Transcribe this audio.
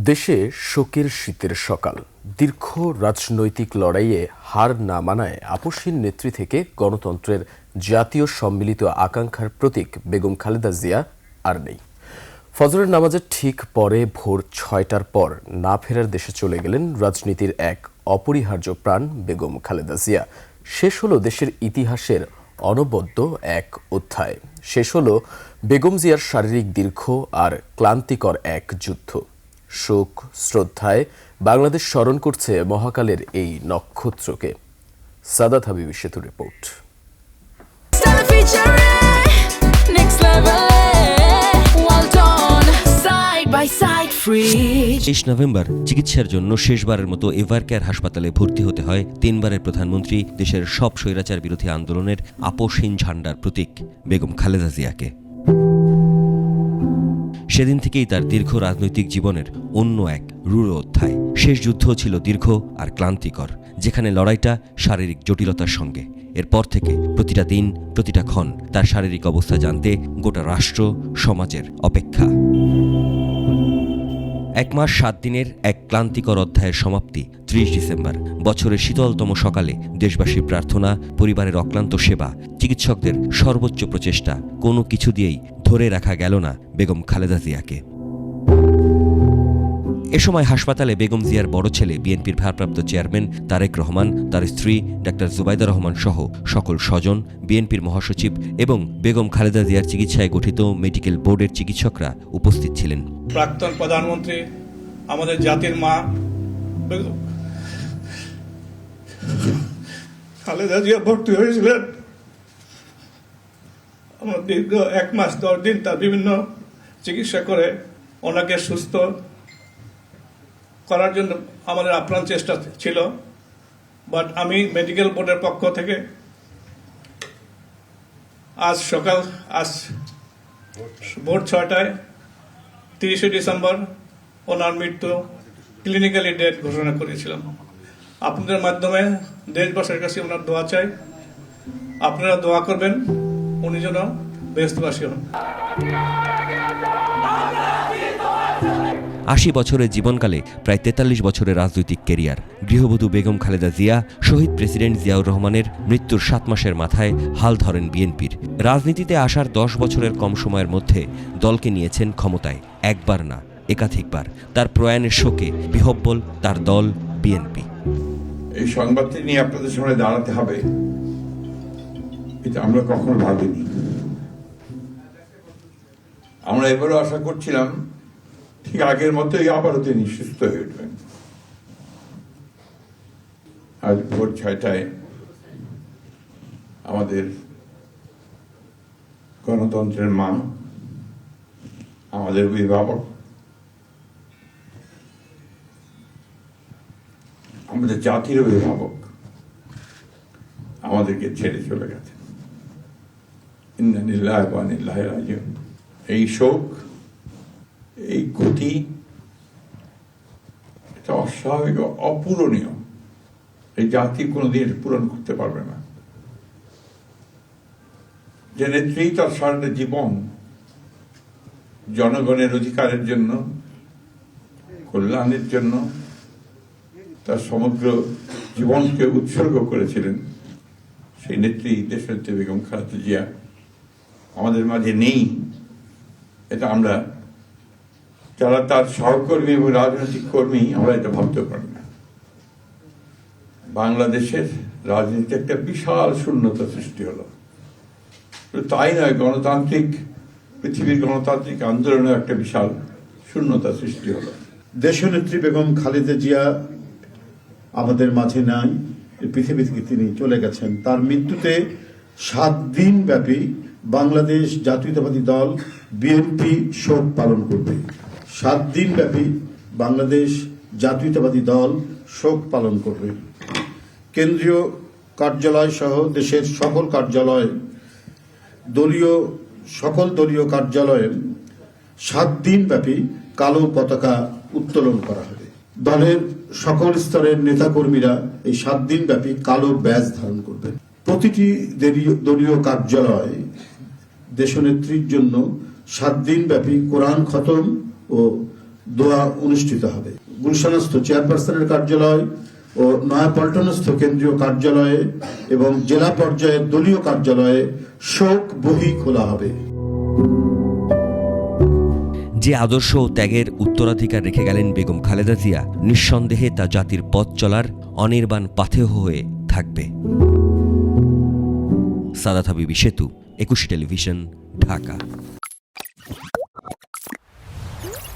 দেশে শোকের শীতের সকাল। দীর্ঘ রাজনৈতিক লড়াইয়ে হার না মানায় আপসহীন নেত্রী থেকে গণতন্ত্রের জাতীয় সম্মিলিত আকাঙ্ক্ষার প্রতীক বেগম খালেদা জিয়া আর নেই। ফজরের নামাজের ঠিক পরে ভোর ৬টার পর না ফেরার দেশে চলে গেলেন রাজনীতির এক অপরিহার্য প্রাণ বেগম খালেদা জিয়া। শেষ হলো দেশের ইতিহাসের অনবদ্য এক অধ্যায়। শেষ হলো বেগম জিয়ার শারীরিক দীর্ঘ আর ক্লান্তিকর এক যুদ্ধ। শোক শ্রদ্ধায় বাংলাদেশ স্মরণ করছে মহাকালের এই নক্ষত্রকে। সাদাত হাবিব সেতু রিপোর্ট। 23 নভেম্বর চিকিৎসার জন্য শেষবারের মতো এভারকেয়ার হাসপাতালে ভর্তি হতে হয় তিনবারের প্রধানমন্ত্রী, দেশের সব স্বৈরাচার বিরোধী আন্দোলনের আপসহীন ঝান্ডার প্রতীক বেগম খালেদা জিয়াকে। সেদিন থেকেই তার দীর্ঘ রাজনৈতিক জীবনের অন্য এক রূঢ় অধ্যায়। শেষ যুদ্ধ ছিল দীর্ঘ আর ক্লান্তিকর, যেখানে লড়াইটা শারীরিক জটিলতার সঙ্গে। এরপর থেকে প্রতিটা দিন, প্রতিটা ক্ষণ তার শারীরিক অবস্থা জানতে গোটা রাষ্ট্র সমাজের অপেক্ষা। 1 মাস 7 দিনের এক ক্লান্তিকর অধ্যায়ের সমাপ্তি 30 ডিসেম্বর। বছরের শীতলতম সকালে দেশবাসীর প্রার্থনা, পরিবারের অক্লান্ত সেবা, চিকিৎসকদের সর্বোচ্চ প্রচেষ্টা, কোনো কিছু দিয়েই ধরে রাখা গেল না বেগম খালেদা জিয়াকে। এ সময় হাসপাতালে বেগম জিয়ার বড় ছেলে, বিএনপির ভারপ্রাপ্ত চেয়ারম্যান তারেক রহমান, তার স্ত্রী ডাক্তার জুবাইদা রহমান সহ সকল স্বজন, বিএনপির মহাসচিব এবং বেগম খালেদা জিয়ার চিকিৎসায় গঠিত মেডিকেল বোর্ডের চিকিৎসকরা উপস্থিত ছিলেন। প্রাক্তন প্রধানমন্ত্রী, আমাদের জাতির মা খালেদা জিয়া ভর্তি হয়েছিলেন। আমরা দীর্ঘ 1 মাস 10 দিন তার বিভিন্ন চিকিৎসা করে ওনাকে সুস্থ করার জন্য আমাদের আপ্রাণ চেষ্টা ছিল। বাট আমি মেডিকেল বোর্ডের পক্ষ থেকে আজ ভোর 6টায় 30 ডিসেম্বর ওনার মৃত্যু ক্লিনিক্যালি ডেথ ঘোষণা করেছিলাম। আপনাদের মাধ্যমে দেশবাসীর কাছে ওনার দোয়া চাই। আপনারা দোয়া করবেন উনি যেন বেহেশতবাসী হন। 80 বছরের জীবনকালে প্রায় 43 বছরের রাজনৈতিক ক্যারিয়ার। গৃহবধূ বেগম খালেদা জিয়া শহীদ প্রেসিডেন্ট জিয়াউর রহমানের মৃত্যুর 7 মাসের মাথায় হাল ধরেন বিএনপির। রাজনীতিতে আসার 10 বছরের কম সময়ের মধ্যে দলকে নিয়েছেন ক্ষমতায়, একবার না একাধিকবার। তার প্রয়াণের শোকে বিহ্বল তার দল বিএনপি। এই সংবাদটি নিয়ে আপনাদের সামনে দাঁড়াতে হবে, এটা আমরা কখনো ভাবিনি। আমরা এবারও আশা করছিলাম ঠিক আগের মতোই আবারও তিনি সুস্থ হয়ে উঠবেন। আজ ভোর 6টায় আমাদের গণতন্ত্রের মা, আমাদের অভিভাবক, আমাদের জাতির অভিভাবক আমাদেরকে ছেড়ে চলে গেছে। ইন্না লিল্লাহি ওয়া ইন্না ইলাইহি রাজিউন। এই শোক, এই ক্ষতি, এটা অস্বাভাবিক, অপূরণীয়। এই জাতি কোনোদিন পূরণ করতে পারবে না। যে নেত্রী তার সারাটা জীবন জনগণের অধিকারের জন্য, কল্যাণের জন্য তার সমগ্র জীবনকে উৎসর্গ করেছিলেন, সেই নেত্রী দেশনেত্রী বেগম খালেদা জিয়া আমাদের মাঝে নেই। এটা আমরা যারা তার সহকর্মী এবং রাজনৈতিক কর্মী, আমরা এটা ভাবতে পারি না। বাংলাদেশের রাজনীতিতে একটা বিশাল শূন্যতা সৃষ্টি হলো। তাই নয়, পৃথিবীর গণতান্ত্রিক আন্দোলনে একটা বিশাল শূন্যতা সৃষ্টি হলো। দেশনেত্রী বেগম খালেদা জিয়া আমাদের মাঝে নাই, পৃথিবী থেকে তিনি চলে গেছেন। তার মৃত্যুতে 7 দিন ব্যাপী বাংলাদেশ জাতীয়তাবাদী দল বিএনপি শোক পালন করবে। 7 দিন ব্যাপী বাংলাদেশ জাতীয়তাবাদী দল শোক পালন করবে। কেন্দ্রীয় কার্যালয় সহ দেশের সকল কার্যালয়ে, সকল দলীয় কার্যালয়ে 7 দিন ব্যাপী কালো পতাকা উত্তোলন করা হবে। দলের সকল স্তরের নেতাকর্মীরা এই 7 দিন ব্যাপী কালো ব্যাজ ধারণ করবেন। প্রতিটি দলীয় কার্যালয় দেশনেত্রীর জন্য 7 দিন ব্যাপী কোরআন খতম ও দোয়া অনুষ্ঠিত হবে। গুলশানস্থ চেয়ারপারসনের কার্যালয় ও নয়াপল্টনস্থ কেন্দ্রীয় কার্যালয়ে এবং জেলা পর্যায়ের দলীয় কার্যালয়ে শোক বহি খোলা হবে। যে আদর্শ ও ত্যাগের উত্তরাধিকার রেখে গেলেন বেগম খালেদা জিয়া, নিঃসন্দেহে তা জাতির পথ চলার অনির্বাণ পাথেয় হয়ে থাকবে। সাদাত হাবিবি সেতু, 21 টেলিভিশন, ঢাকা।